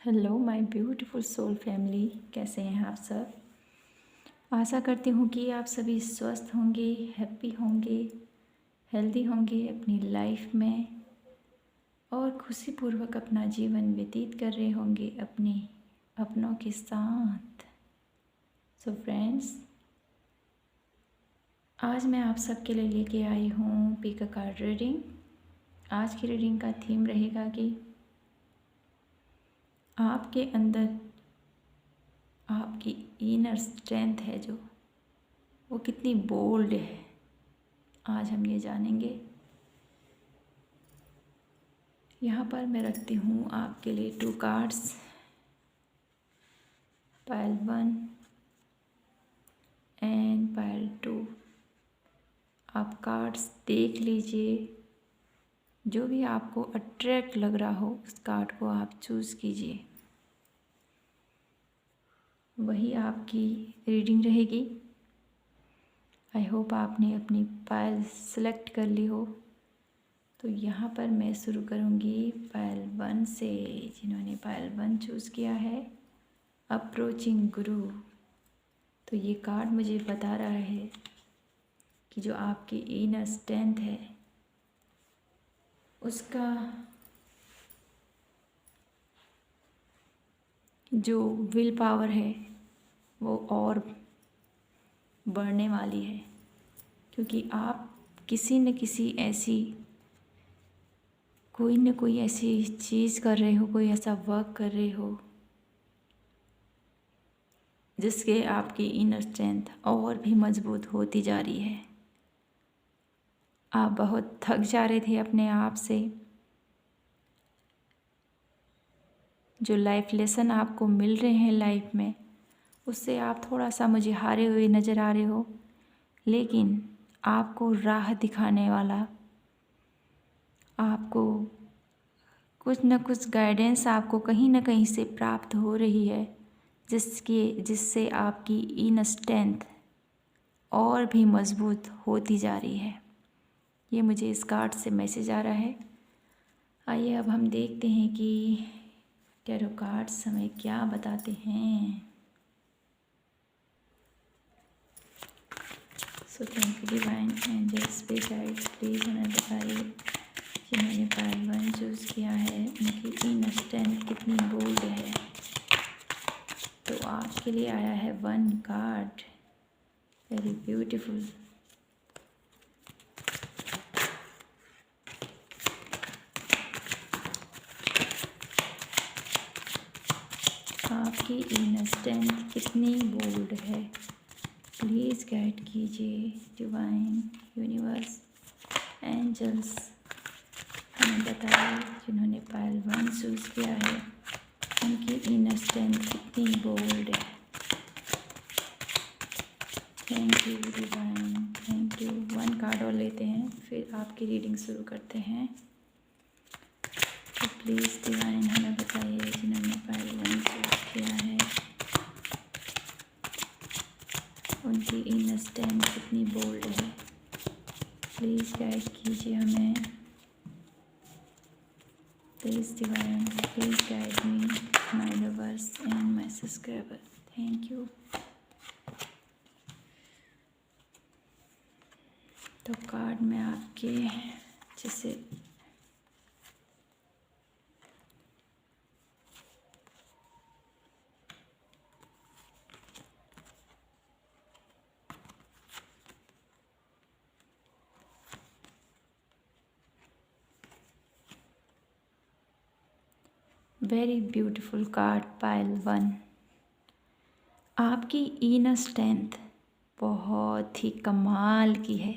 Hello my beautiful soul family, कैसे हैं आप सब। आशा करती हूँ कि आप सभी स्वस्थ होंगे, हैप्पी होंगे, हेल्दी होंगे अपनी लाइफ में और खुशीपूर्वक अपना जीवन व्यतीत कर रहे होंगे अपने अपनों के साथ। सो फ्रेंड्स, आज मैं आप सबके लिए लेके आई हूँ पिक अ कार्ड रीडिंग। आज की रीडिंग का थीम रहेगा कि आपके अंदर आपकी इनर स्ट्रेंथ है जो वो कितनी बोल्ड है, आज हम ये जानेंगे। यहाँ पर मैं रखती हूँ आपके लिए 2 कार्ड्स, पाइल 1 एंड पाइल 2। आप कार्ड्स देख लीजिए, जो भी आपको अट्रैक्ट लग रहा हो उस कार्ड को आप चूज़ कीजिए, वही आपकी रीडिंग रहेगी। आई होप आपने अपनी पाइल सेलेक्ट कर ली हो। तो यहाँ पर मैं शुरू करूँगी पाइल 1 से। जिन्होंने पाइल 1 चूज़ किया है, अप्रोचिंग गुरु, तो ये कार्ड मुझे बता रहा है कि जो आपकी इनर स्ट्रेंथ है उसका जो विल पावर है वो और बढ़ने वाली है, क्योंकि आप किसी न किसी ऐसी कोई न कोई ऐसी चीज़ कर रहे हो, कोई ऐसा वर्क कर रहे हो जिसके आपकी इनर स्ट्रेंथ और भी मजबूत होती जा रही है। आप बहुत थक जा रहे थे अपने आप से, जो लाइफ लेसन आपको मिल रहे हैं लाइफ में उससे आप थोड़ा सा मुझे हारे हुए नज़र आ रहे हो, लेकिन आपको राह दिखाने वाला, आपको कुछ न कुछ गाइडेंस आपको कहीं न कहीं से प्राप्त हो रही है, जिससे आपकी इनर स्ट्रेंथ और भी मजबूत होती जा रही है। ये मुझे इस कार्ड से मैसेज आ रहा है। आइए अब हम देखते हैं कि टैरो कार्ड्स हमें क्या बताते हैं। So thank you divine angels पे गाइड्स, प्लीज़ हमें बताइए जिन्होंने पाइल 1 चूज़ किया है उनकी इनर स्ट्रेंथ कितनी बोल्ड है। तो आपके लिए आया है 1 कार्ड, वेरी ब्यूटीफुल। आपकी इनर स्ट्रेंथ कितनी बोल्ड है, प्लीज़ गाइड कीजिए डिवाइन, यूनिवर्स, एंजल्स, हमें बताइए जिन्होंने पाइल 1 चूज़ किया है उनकी इनर स्ट्रेंथ कितनी बोल्ड है। Thank you divine, thank you. 1 card और लेते हैं, फिर आपकी रीडिंग शुरू करते हैं। तो प्लीज़ डिवाइन हमें बताइए जिन्होंने पाइल 1 चूज़ किया है उनकी इनर स्ट्रेंथ कितनी बोल्ड है। प्लीज़ गाइड कीजिए हमें, please divine, please guide me, my lovers and my subscriber, thank you. तो कार्ड में आपके जैसे वेरी ब्यूटीफुल कार्ड पाइल 1। आपकी इनर स्ट्रेंथ बहुत ही कमाल की है,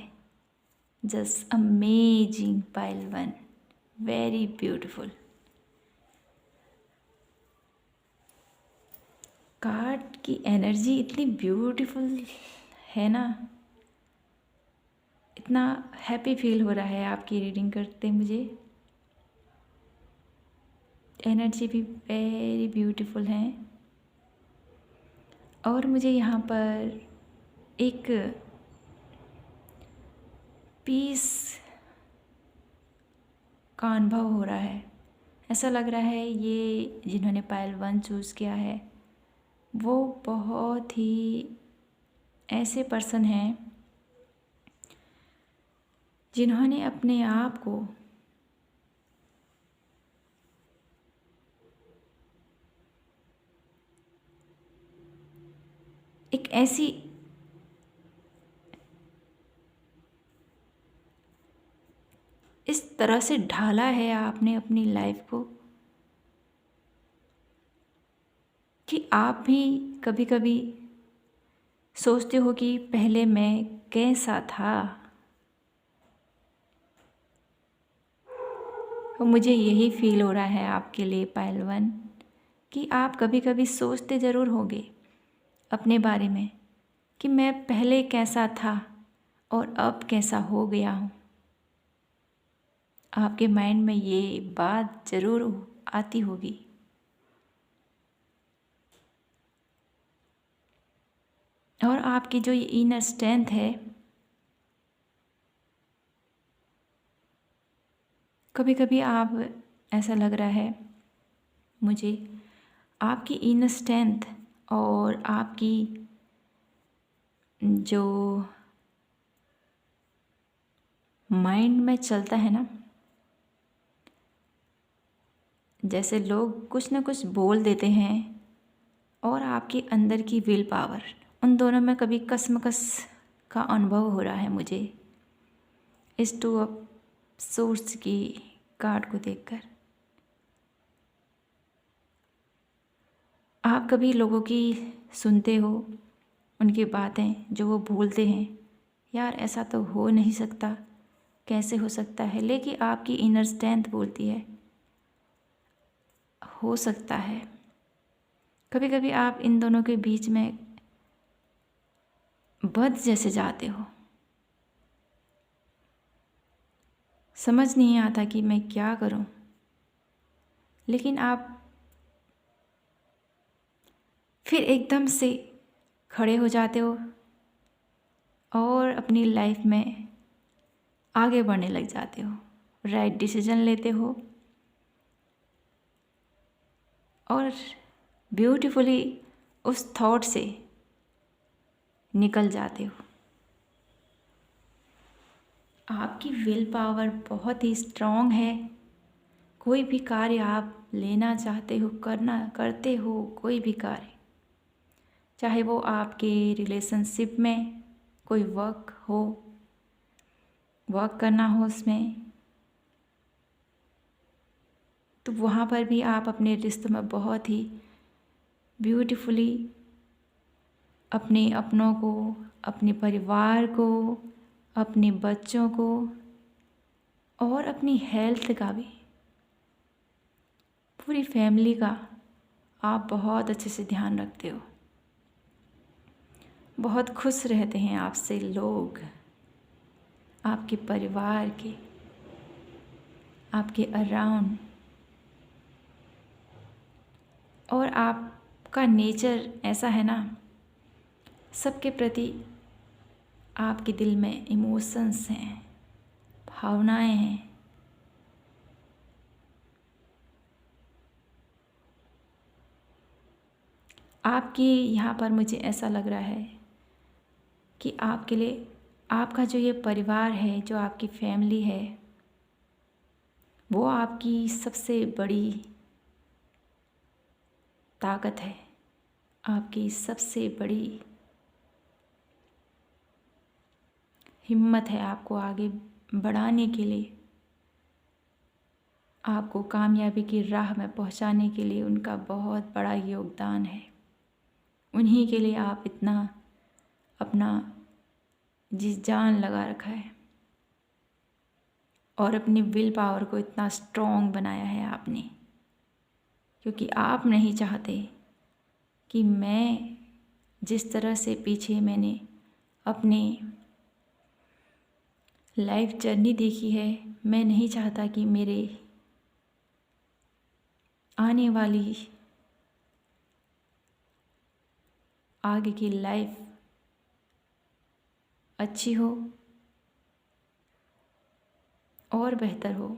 just amazing pile 1, very beautiful. Card की एनर्जी इतनी ब्यूटीफुल है ना, इतना हैप्पी फील हो रहा है आपकी रीडिंग करते मुझे। एनर्जी भी वेरी ब्यूटीफुल है और मुझे यहाँ पर एक पीस का अनुभव हो रहा है, ऐसा लग रहा है ये जिन्होंने पायल 1 चूज़ किया है वो बहुत ही ऐसे पर्सन हैं जिन्होंने अपने आप को एक ऐसी इस तरह से ढाला है आपने अपनी लाइफ को कि आप भी कभी कभी सोचते हो कि पहले मैं कैसा था। तो मुझे यही फील हो रहा है आपके लिए पायल 1 कि आप कभी कभी सोचते ज़रूर होंगे अपने बारे में कि मैं पहले कैसा था और अब कैसा हो गया हूँ। आपके माइंड में ये बात ज़रूर आती होगी। और आपकी जो ये इनर स्ट्रेंथ है, कभी कभी आप ऐसा लग रहा है मुझे आपकी इनर स्ट्रेंथ और आपकी जो माइंड में चलता है ना, जैसे लोग कुछ ना कुछ बोल देते हैं और आपके अंदर की विल पावर, उन दोनों में कभी कसमकस का अनुभव हो रहा है मुझे इस 2 ऑफ सोर्स की कार्ड को देखकर। आप कभी लोगों की सुनते हो उनकी बातें जो वो बोलते हैं, यार ऐसा तो हो नहीं सकता, कैसे हो सकता है, लेकिन आपकी इनर स्ट्रेंथ बोलती है हो सकता है। कभी कभी आप इन दोनों के बीच में बंध जैसे जाते हो, समझ नहीं आता कि मैं क्या करूं, लेकिन आप फिर एकदम से खड़े हो जाते हो और अपनी लाइफ में आगे बढ़ने लग जाते हो, राइट डिसीजन लेते हो और ब्यूटीफुली उस थॉट से निकल जाते हो। आपकी विल पावर बहुत ही स्ट्रॉन्ग है। कोई भी कार्य आप लेना चाहते हो, करते हो, कोई भी कार्य, चाहे वो आपके रिलेशनशिप में कोई वर्क करना हो उसमें, तो वहाँ पर भी आप अपने रिश्तों में बहुत ही ब्यूटीफुली अपने अपनों को, अपने परिवार को, अपने बच्चों को और अपनी हेल्थ का भी, पूरी फैमिली का आप बहुत अच्छे से ध्यान रखते हो। बहुत खुश रहते हैं आपसे लोग, आपके परिवार के, आपके अराउंड। और आपका नेचर ऐसा है ना, सबके प्रति आपके दिल में इमोशंस हैं, भावनाएं हैं। आपकी यहाँ पर मुझे ऐसा लग रहा है कि आपके लिए आपका जो ये परिवार है, जो आपकी फैमिली है, वो आपकी सबसे बड़ी ताकत है, आपकी सबसे बड़ी हिम्मत है आपको आगे बढ़ाने के लिए, आपको कामयाबी की राह में पहुंचाने के लिए उनका बहुत बड़ा योगदान है। उन्हीं के लिए आप इतना अपना जी जान लगा रखा है और अपनी विल पावर को इतना स्ट्रॉन्ग बनाया है आपने, क्योंकि आप नहीं चाहते कि मैं जिस तरह से पीछे मैंने अपने लाइफ जर्नी देखी है, मैं नहीं चाहता कि मेरे आने वाली आगे की लाइफ अच्छी हो और बेहतर हो।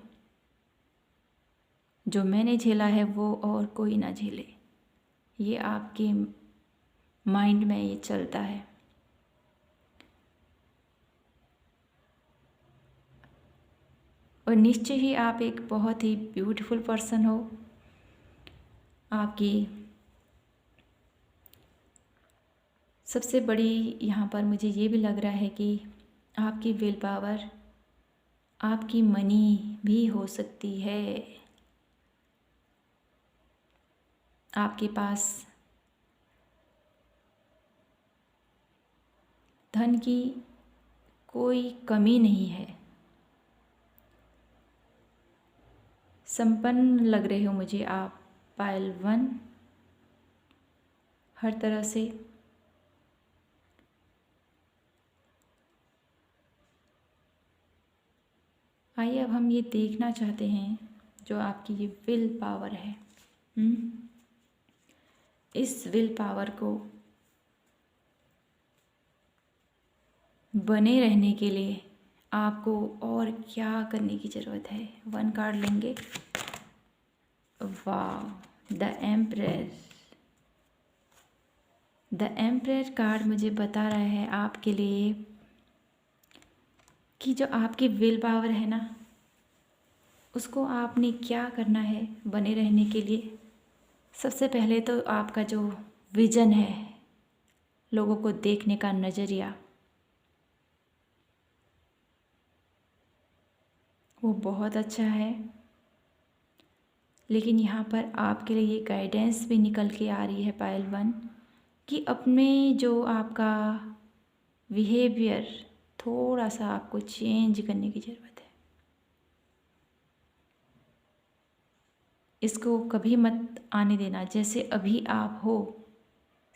जो मैंने झेला है वो और कोई ना झेले। ये आपके माइंड में ये चलता है। और निश्चय ही आप एक बहुत ही ब्यूटीफुल पर्सन हो। आपकी सबसे बड़ी यहाँ पर मुझे ये भी लग रहा है कि आपकी विल पावर आपकी मनी भी हो सकती है। आपके पास धन की कोई कमी नहीं है। संपन्न लग रहे हो मुझे आप पायल 1 हर तरह से। आइए अब हम ये देखना चाहते हैं जो आपकी ये विल पावर है। इस विल पावर को बने रहने के लिए आपको और क्या करने की ज़रूरत है। 1 कार्ड लेंगे। वाह, the emperor. The emperor card मुझे बता रहा है आपके लिए कि जो आपकी विल पावर है ना, उसको आपने क्या करना है बने रहने के लिए। सबसे पहले तो आपका जो विज़न है, लोगों को देखने का नज़रिया, वो बहुत अच्छा है। लेकिन यहाँ पर आपके लिए ये गाइडेंस भी निकल के आ रही है पायल 1 कि अपने जो आपका बिहेवियर थोड़ा सा आपको चेंज करने की ज़रूरत है। इसको कभी मत आने देना जैसे अभी आप हो।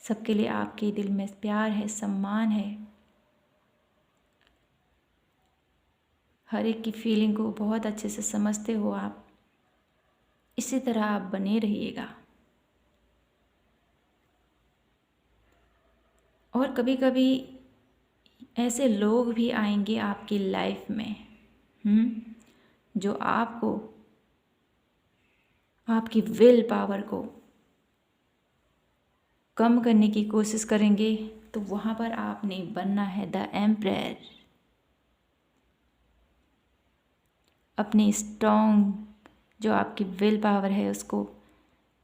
सबके लिए आपके दिल में प्यार है, सम्मान है, हर एक की फीलिंग को बहुत अच्छे से समझते हो आप। इसी तरह आप बने रहिएगा। और कभी कभी ऐसे लोग भी आएंगे आपकी लाइफ में जो आपको, आपकी विल पावर को कम करने की कोशिश करेंगे। तो वहाँ पर आपने बनना है द एम्परर। अपनी स्ट्रॉन्ग जो आपकी विल पावर है उसको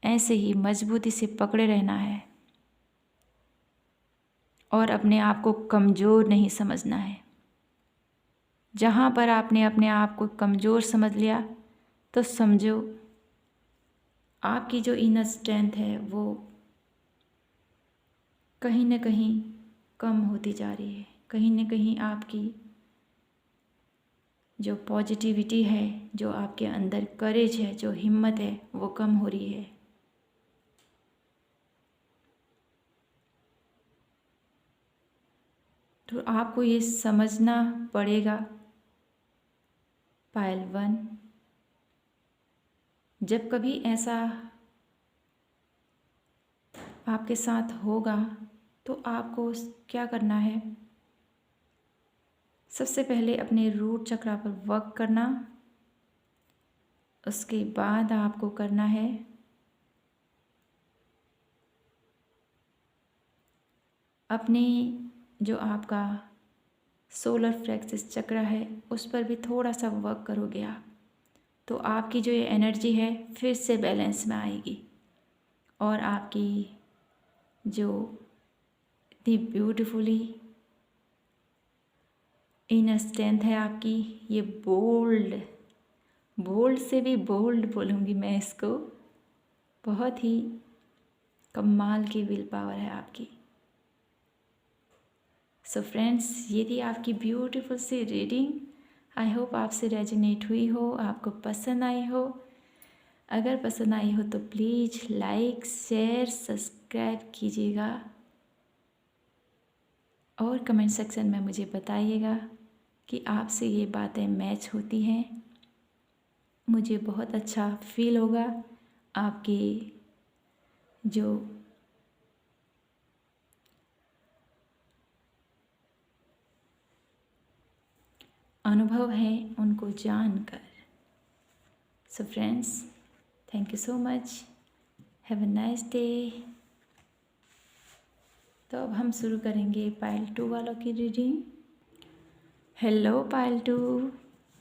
ऐसे ही मजबूती से पकड़े रहना है और अपने आप को कमज़ोर नहीं समझना है। जहाँ पर आपने अपने आप को कमज़ोर समझ लिया तो समझो आपकी जो इनर स्ट्रेंथ है वो कहीं ना कहीं कम होती जा रही है। कहीं ना कहीं आपकी जो पॉजिटिविटी है, जो आपके अंदर करेज है, जो हिम्मत है, वो कम हो रही है। तो आपको ये समझना पड़ेगा पायल 1, जब कभी ऐसा आपके साथ होगा तो आपको क्या करना है। सबसे पहले अपने रूट चक्र पर वर्क करना, उसके बाद आपको करना है अपने जो आपका सोलर प्लेक्सस चक्र है उस पर भी थोड़ा सा वर्क करोगे आप, तो आपकी जो ये एनर्जी है फिर से बैलेंस में आएगी और आपकी जो इतनी ब्यूटीफुली इनर स्ट्रेंथ है आपकी, ये बोल्ड से भी बोल्ड बोलूँगी मैं इसको, बहुत ही कमाल की विल पावर है आपकी। सो फ्रेंड्स, ये थी आपकी ब्यूटीफुल सी रीडिंग। आई होप आपसे रेजोनेट हुई हो, आपको पसंद आई हो। अगर पसंद आई हो तो प्लीज़ लाइक, शेयर, सब्सक्राइब कीजिएगा और कमेंट सेक्शन में मुझे बताइएगा कि आपसे ये बातें मैच होती हैं। मुझे बहुत अच्छा फील होगा। आपके जो अनुभव हैं उनको जानकर। So friends, thank you so much. Have a nice day. तो अब हम शुरू करेंगे पाइल 2 वालों की reading. Hello pile 2,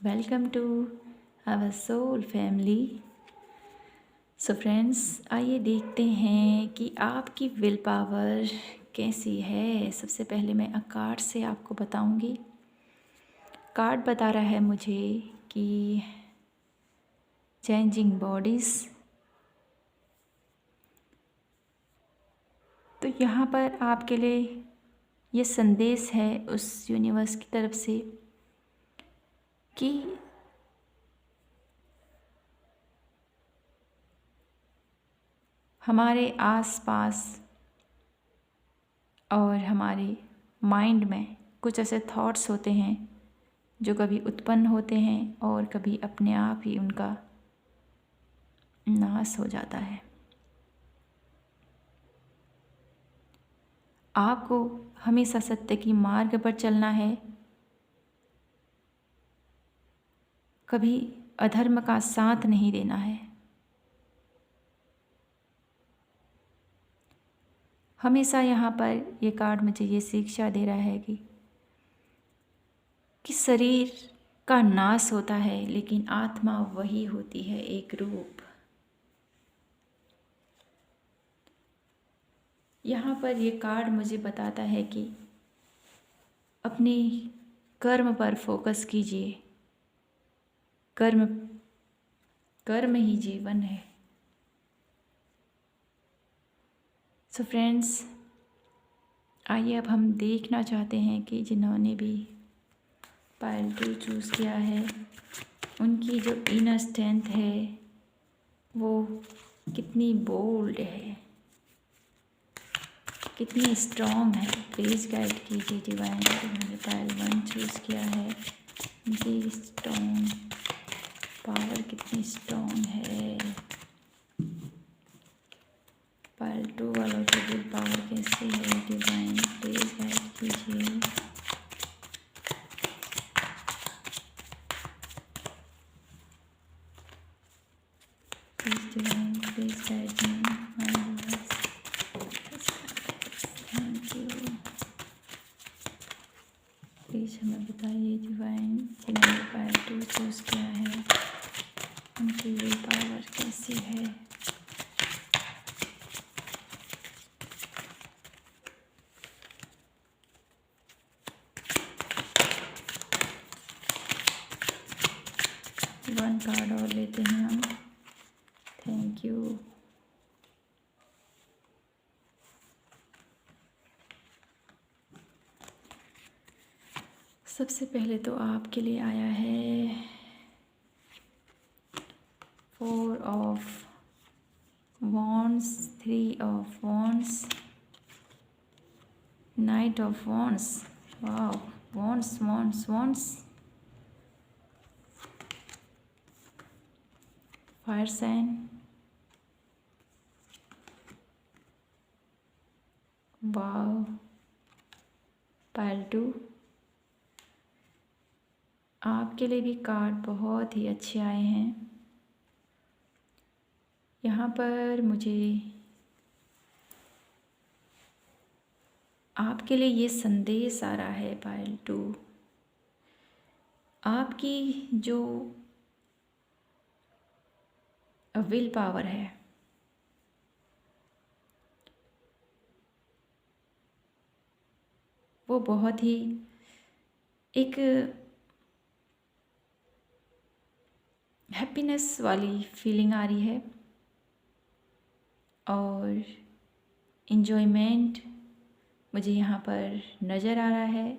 welcome to our soul family. So friends, आइए देखते हैं कि आपकी विल पावर कैसी है। सबसे पहले मैं कार्ड से आपको बताऊंगी। कार्ड बता रहा है मुझे कि चेंजिंग बॉडीज़। तो यहाँ पर आपके लिए ये संदेश है उस यूनिवर्स की तरफ से कि हमारे आसपास और हमारे माइंड में कुछ ऐसे थॉट्स होते हैं जो कभी उत्पन्न होते हैं और कभी अपने आप ही उनका नाश हो जाता है। आपको हमेशा सत्य की मार्ग पर चलना है, कभी अधर्म का साथ नहीं देना है। हमेशा यहाँ पर ये कार्ड मुझे ये शिक्षा दे रहा है कि शरीर का नाश होता है लेकिन आत्मा वही होती है, एक रूप। यहाँ पर ये कार्ड मुझे बताता है कि अपने कर्म पर फोकस कीजिए। कर्म ही जीवन है। सो फ्रेंड्स, आइए अब हम देखना चाहते हैं कि जिन्होंने भी पाइल 2 चूज़ किया है उनकी जो इनर स्ट्रेंथ है वो कितनी बोल्ड है, कितनी स्ट्रॉन्ग है। प्लीज़ गाइड कीजिए डिवाइन। जिन्होंने पाइल 1 चूज़ किया है उनकी स्ट्रॉन्ग पावर कितनी स्ट्रॉन्ग है। पाइल 2 वालों की विल पावर कैसी है डिवाइन, प्लीज़ गाइड कीजिए। Please divine, please guide me. Thank you. Please हमें बताइए डिवाइन, जिन्होंने पाइल 2 चूज़ किया है उनकी विल पावर कैसी है। वन कार्ड और लेते हैं हम। Thank you. सबसे पहले तो आपके लिए आया है 4 of wands, 3 of wands, knight of wands. Wow, wands wands wands, fire sign, wow, pile 2। आपके लिए भी कार्ड बहुत ही अच्छे आए हैं। यहाँ पर मुझे आपके लिए ये संदेश आ रहा है पाइल 2, आपकी जो विल पावर है वो बहुत ही एक हैप्पीनेस वाली फीलिंग आ रही है और इन्जॉयमेंट मुझे यहाँ पर नज़र आ रहा है।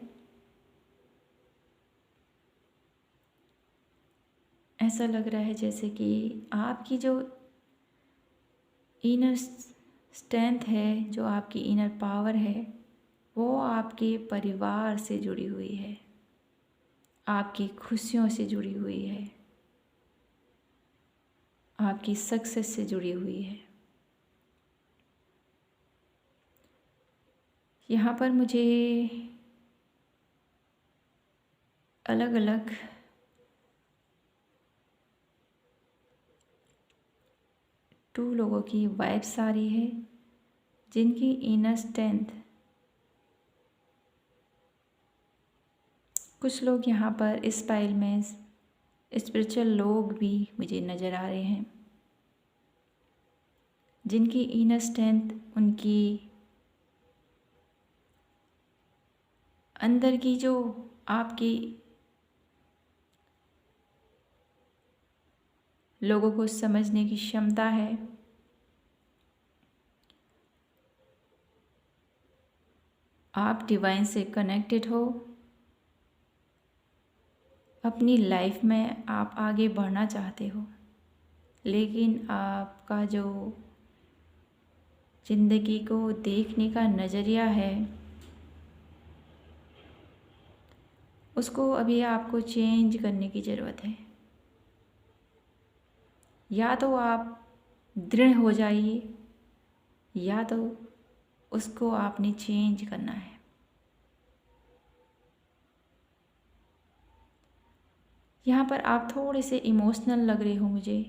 ऐसा लग रहा है जैसे कि आपकी जो इनर स्ट्रेंथ है, जो आपकी इनर पावर है, वो आपके परिवार से जुड़ी हुई है, आपकी खुशियों से जुड़ी हुई है, आपकी सक्सेस से जुड़ी हुई है। यहाँ पर मुझे अलग अलग 2 लोगों की वाइब्स आ रही है जिनकी इनर स्ट्रेंथ, कुछ लोग यहाँ पर इस पाइल में स्पिरिचुअल लोग भी मुझे नज़र आ रहे हैं जिनकी इनर स्ट्रेंथ, उनकी अंदर की जो आपकी लोगों को समझने की क्षमता है, आप डिवाइन से कनेक्टेड हो, अपनी लाइफ में आप आगे बढ़ना चाहते हो, लेकिन आपका जो ज़िंदगी को देखने का नज़रिया है उसको अभी आपको चेंज करने की ज़रूरत है। या तो आप दृढ़ हो जाइए या तो उसको आपने चेंज करना है। यहाँ पर आप थोड़े से इमोशनल लग रहे हो मुझे,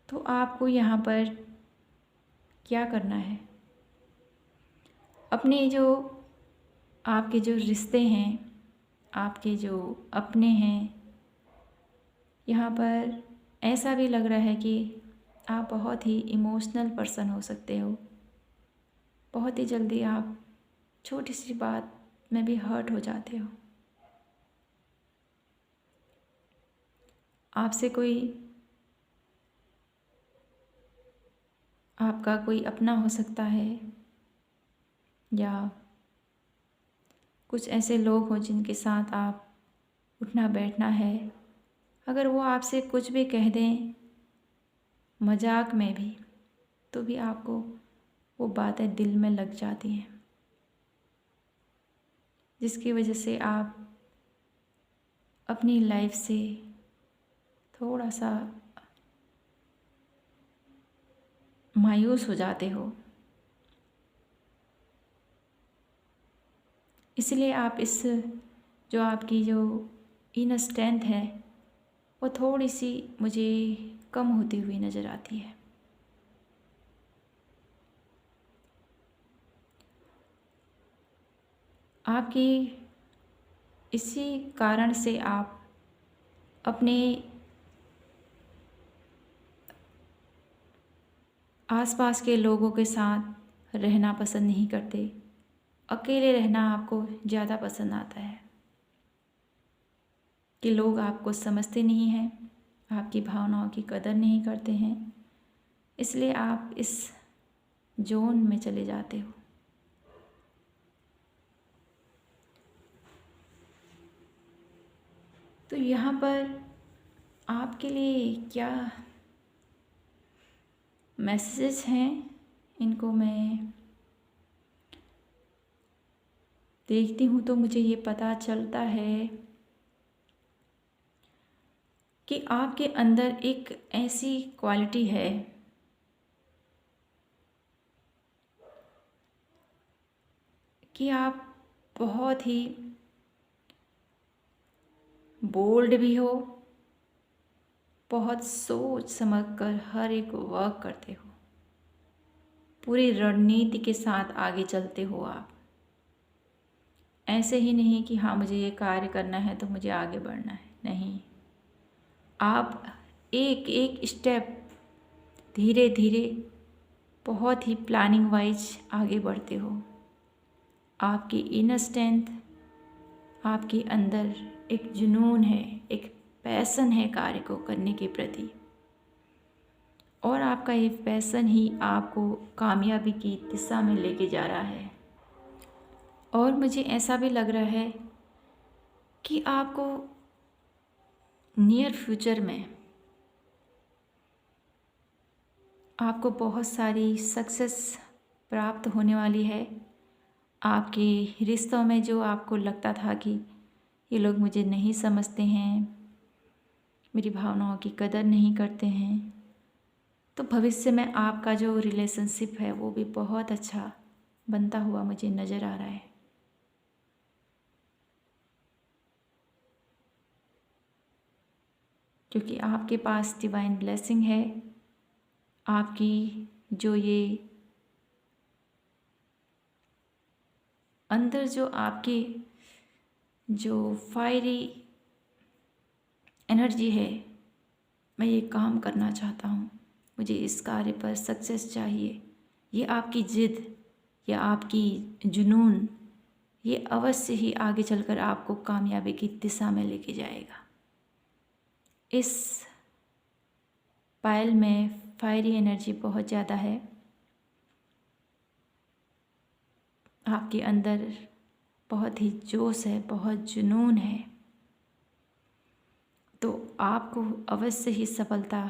तो आपको यहाँ पर क्या करना है, अपने जो आपके जो रिश्ते हैं, आपके जो अपने हैं, यहाँ पर ऐसा भी लग रहा है कि आप बहुत ही इमोशनल पर्सन हो सकते हो। बहुत ही जल्दी आप छोटी सी बात में भी हर्ट हो जाते हो। आपसे कोई आपका कोई अपना हो सकता है या कुछ ऐसे लोग हों जिनके साथ आप उठना बैठना है, अगर वो आपसे कुछ भी कह दें मजाक में भी, तो भी आपको वो बातें दिल में लग जाती हैं, जिसकी वजह से आप अपनी लाइफ से थोड़ा सा मायूस हो जाते हो। इसलिए आप इस जो आपकी जो इनर स्ट्रेंथ है वो थोड़ी सी मुझे कम होती हुई नज़र आती है। आपकी इसी कारण से आप अपने आसपास के लोगों के साथ रहना पसंद नहीं करते, अकेले रहना आपको ज़्यादा पसंद आता है कि लोग आपको समझते नहीं हैं, आपकी भावनाओं की कदर नहीं करते हैं, इसलिए आप इस जोन में चले जाते हो। तो यहाँ पर आपके लिए क्या मैसेजेस हैं, इनको मैं देखती हूँ तो मुझे ये पता चलता है कि आपके अंदर एक ऐसी क्वालिटी है कि आप बहुत ही बोल्ड भी हो, बहुत सोच समझ कर हर एक वर्क करते हो, पूरी रणनीति के साथ आगे चलते हो आप। ऐसे ही नहीं कि हाँ मुझे ये कार्य करना है तो मुझे आगे बढ़ना है, नहीं, आप एक एक स्टेप धीरे धीरे बहुत ही प्लानिंग वाइज आगे बढ़ते हो। आपकी इनर स्ट्रेंथ, आपके अंदर एक जुनून है, एक पैशन है कार्य को करने के प्रति, और आपका ये पैशन ही आपको कामयाबी की दिशा में लेके जा रहा है। और मुझे ऐसा भी लग रहा है कि आपको नियर फ्यूचर में आपको बहुत सारी सक्सेस प्राप्त होने वाली है। आपके रिश्तों में जो आपको लगता था कि ये लोग मुझे नहीं समझते हैं, मेरी भावनाओं की कदर नहीं करते हैं, तो भविष्य में आपका जो रिलेशनशिप है वो भी बहुत अच्छा बनता हुआ मुझे नज़र आ रहा है। क्योंकि आपके पास डिवाइन ब्लेसिंग है। आपकी जो ये अंदर जो आपकी जो फायरी एनर्जी है, मैं ये काम करना चाहता हूँ, मुझे इस कार्य पर सक्सेस चाहिए, ये आपकी जिद या आपकी जुनून, ये अवश्य ही आगे चलकर आपको कामयाबी की दिशा में लेके जाएगा। इस पायल में फायरी एनर्जी बहुत ज़्यादा है। आपके अंदर बहुत ही जोश है, बहुत जुनून है, तो आपको अवश्य ही सफलता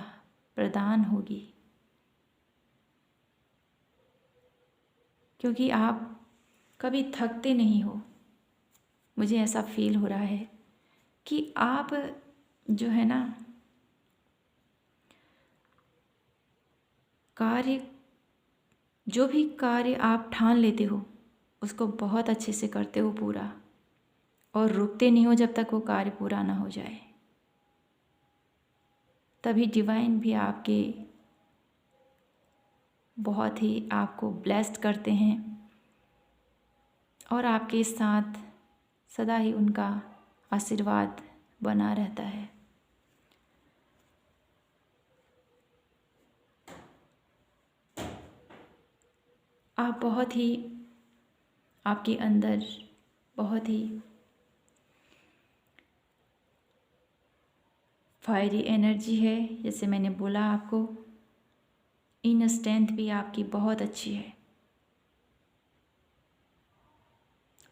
प्रदान होगी, क्योंकि आप कभी थकते नहीं हो। मुझे ऐसा फील हो रहा है कि आप जो है ना, कार्य, जो भी कार्य आप ठान लेते हो उसको बहुत अच्छे से करते हो पूरा, और रुकते नहीं हो जब तक वो कार्य पूरा ना हो जाए। तभी डिवाइन भी आपके बहुत ही आपको ब्लेस्ड करते हैं और आपके साथ सदा ही उनका आशीर्वाद बना रहता है। आप बहुत ही, आपके अंदर बहुत ही फायरी एनर्जी है। जैसे मैंने बोला आपको, इनर स्ट्रेंथ भी आपकी बहुत अच्छी है।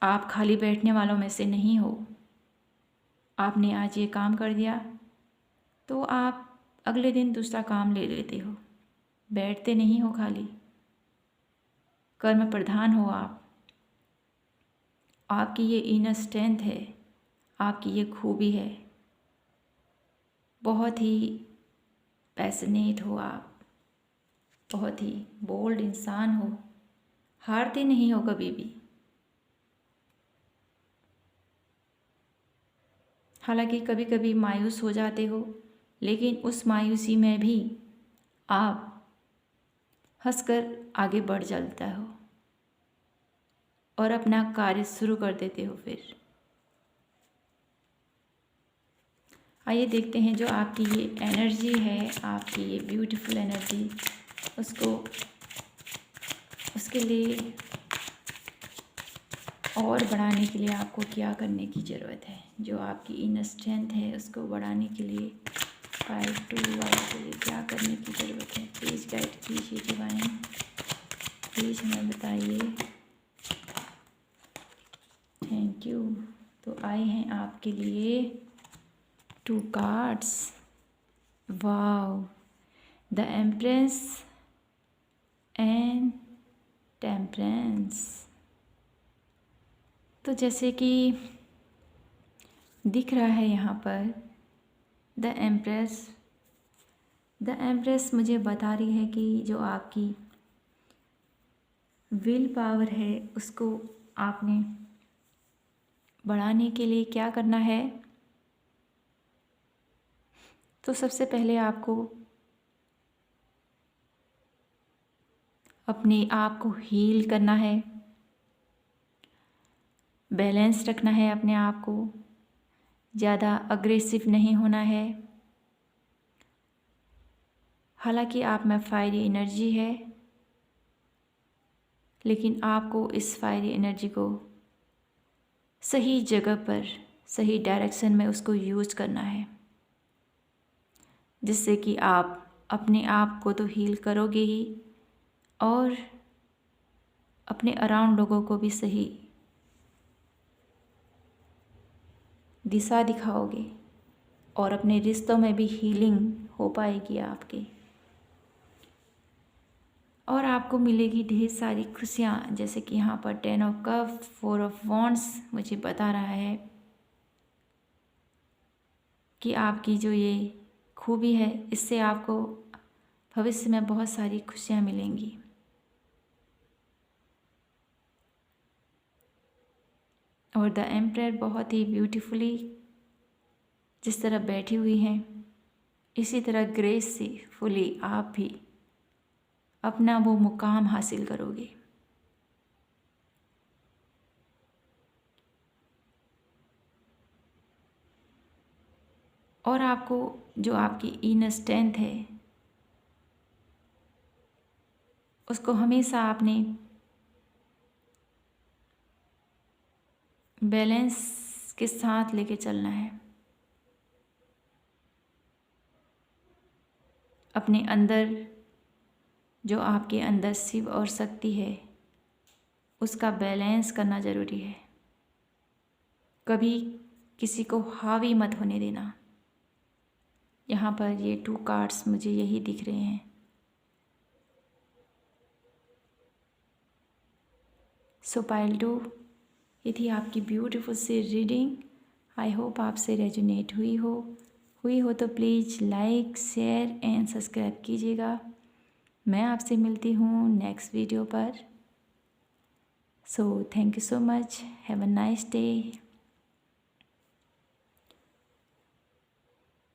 आप खाली बैठने वालों में से नहीं हो। आपने आज ये काम कर दिया तो आप अगले दिन दूसरा काम ले लेते हो, बैठते नहीं हो खाली। कर्म प्रधान हो आप। आपकी ये इनर स्ट्रेंथ है, आपकी ये खूबी है। बहुत ही पैशनेट हो आप, बहुत ही बोल्ड इंसान हो, हारते नहीं हो कभी भी। हालांकि कभी कभी मायूस हो जाते हो, लेकिन उस मायूसी में भी आप हंसकर आगे बढ़ चलता हो और अपना कार्य शुरू कर देते हो। फिर आइए देखते हैं जो आपकी ये एनर्जी है, आपकी ये ब्यूटीफुल एनर्जी, उसके लिए और बढ़ाने के लिए आपको क्या करने की ज़रूरत है। जो आपकी इनर स्ट्रेंथ है उसको बढ़ाने के लिए 5-2 वाले के लिए क्या करने की ज़रूरत है, प्लीज़ गाइड कीजिए डिवाइन, प्लीज़ हमें बताइए। Thank you. तो आए हैं आपके लिए 2 cards. Wow, the empress and temperance. तो जैसे कि दिख रहा है यहाँ पर द एम्प्रेस मुझे बता रही है कि जो आपकी विल पावर है उसको आपने बढ़ाने के लिए क्या करना है। तो सबसे पहले आपको अपने आप को हील करना है, बैलेंस रखना है अपने आप को, ज़्यादा अग्रेसिव नहीं होना है। हालांकि आप में फायरी एनर्जी है, लेकिन आपको इस फायरी एनर्जी को सही जगह पर, सही डायरेक्शन में उसको यूज़ करना है, जिससे कि आप अपने आप को तो हील करोगे ही और अपने अराउंड लोगों को भी सही दिशा दिखाओगे और अपने रिश्तों में भी हीलिंग हो पाएगी आपकी, और आपको मिलेगी ढेर सारी खुशियाँ। जैसे कि यहाँ पर 10 ऑफ कप, 4 ऑफ वॉन्ड्स मुझे बता रहा है कि आपकी जो ये खूबी है इससे आपको भविष्य में बहुत सारी खुशियाँ मिलेंगी। और द एम्परर बहुत ही ब्यूटीफुली जिस तरह बैठी हुई हैं, इसी तरह ग्रेसफुली आप भी अपना वो मुकाम हासिल करोगे। और आपको जो आपकी इनर स्ट्रेंथ है उसको हमेशा आपने बैलेंस के साथ लेके चलना है। अपने अंदर जो आपके अंदर शिव और शक्ति है उसका बैलेंस करना ज़रूरी है। कभी किसी को हावी मत होने देना। यहाँ पर ये 2 कार्ड्स मुझे यही दिख रहे हैं। सो पाइल 2, ये थी आपकी ब्यूटीफुल सी रीडिंग। आई होप आपसे रेजोनेट हुई हो तो please like share and subscribe कीजिएगा। मैं आपसे मिलती हूँ नेक्स्ट वीडियो पर। So thank you so much. Have a nice day.